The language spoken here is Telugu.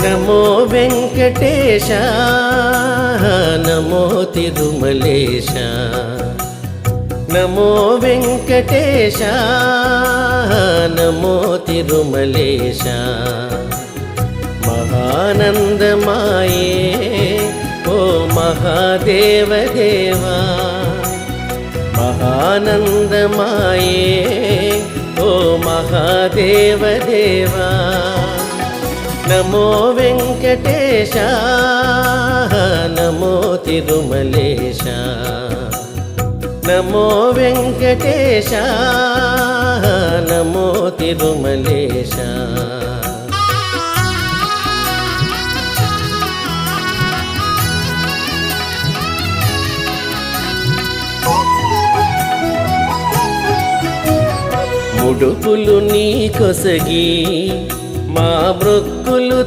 నమో వెంకటేశ నమో తిరుమలేశ నమో వెంకటేశ నమో తిరుమలేశ మహానందమాయే ఓ మహాదేవదేవా మహానందమాయే ఓ మహాదేవదేవా నమో వెంకటేశ నమో తిరుమలేశ నమో వెంకటేశ నమో తిరుమలేశ ముడుపులు నీ కొసగి మా మృక్కులు